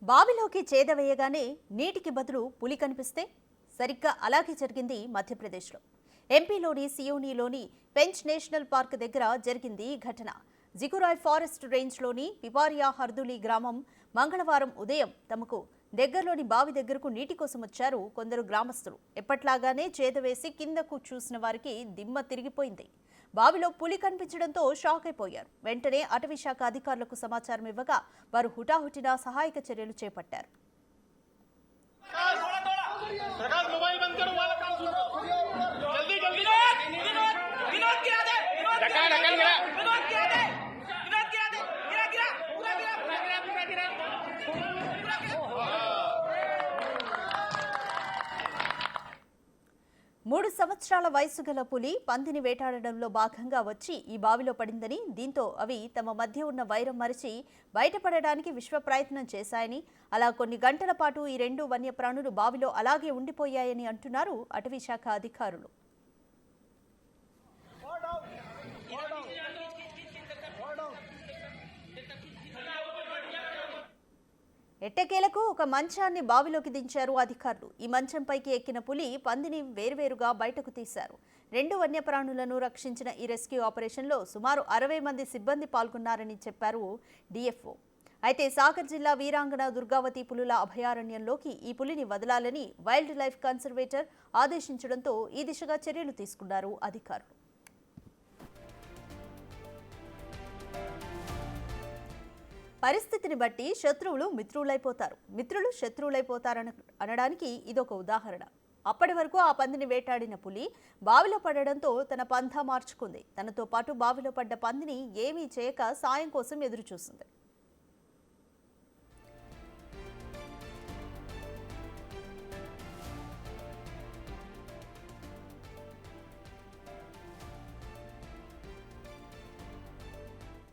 బావిలోకి చేదవేయగానే నీటికి బదులు పులి కనిపిస్తే సరిగ్గా అలాగే జరిగింది మధ్యప్రదేశ్లో. ఎంపీలోని సియోనీలోని పెంచ్ నేషనల్ పార్క్ దగ్గర జరిగింది ఈ ఘటన. జిగురాయ్ ఫారెస్ట్ రేంజ్లోని పిపారియా హర్దులి గ్రామం మంగళవారం ఉదయం తమకు దగ్గరలోని బావి దగ్గరకు నీటి కోసం వచ్చారు కొందరు గ్రామస్తులు. ఎప్పట్లాగానే చేదవేసి కిందకు చూసిన వారికి దిమ్మ తిరిగిపోయింది. బావిలో పులి కనిపించడంతో షాక్ అయిపోయారు. వెంటనే అటవీ శాఖ అధికారులకు సమాచారం ఇవ్వగా వారు హుటాహుటిన సహాయక చర్యలు చేపట్టారు. మూడు సంవత్సరాల వయసు గల పులి పందిని వేటాడడంలో భాగంగా వచ్చి ఈ బావిలో పడిందని, దీంతో అవి తమ మధ్య ఉన్న వైరం మరిచి బయటపడడానికి విశ్వ ప్రయత్నం చేశాయని, అలా కొన్ని గంటల పాటు ఈ రెండు వన్యప్రాణులు బావిలో అలాగే ఉండిపోయాయని అంటున్నారు అటవీ శాఖ అధికారులు. ఎట్టకేలకు ఒక మంచాన్ని బావిలోకి దించారు అధికారులు. ఈ మంచంపైకి ఎక్కిన పులి పందిని వేర్వేరుగా బయటకు తీశారు. రెండు వన్యప్రాణులను రక్షించిన ఈ రెస్క్యూ ఆపరేషన్లో సుమారు 60 మంది సిబ్బంది పాల్గొన్నారని చెప్పారు డిఎఫ్ఓ. అయితే సాగర్ జిల్లా వీరాంగణ దుర్గావతి పులుల అభయారణ్యంలోకి ఈ పులిని వదలాలని వైల్డ్ లైఫ్ కన్సర్వేటర్ ఆదేశించడంతో ఈ దిశగా చర్యలు తీసుకున్నారు అధికారులు. పరిస్థితిని బట్టి శత్రువులు మిత్రులైపోతారు, మిత్రులు శత్రువులైపోతారనడానికి ఇదొక ఉదాహరణ. అప్పటి వరకు ఆ పందిని వేటాడిన పులి బావిలో పడడంతో తన పంథా మార్చుకుంది. తనతో పాటు బావిలో పడ్డ పందిని ఏమీ చేయక సాయం కోసం ఎదురుచూసింది.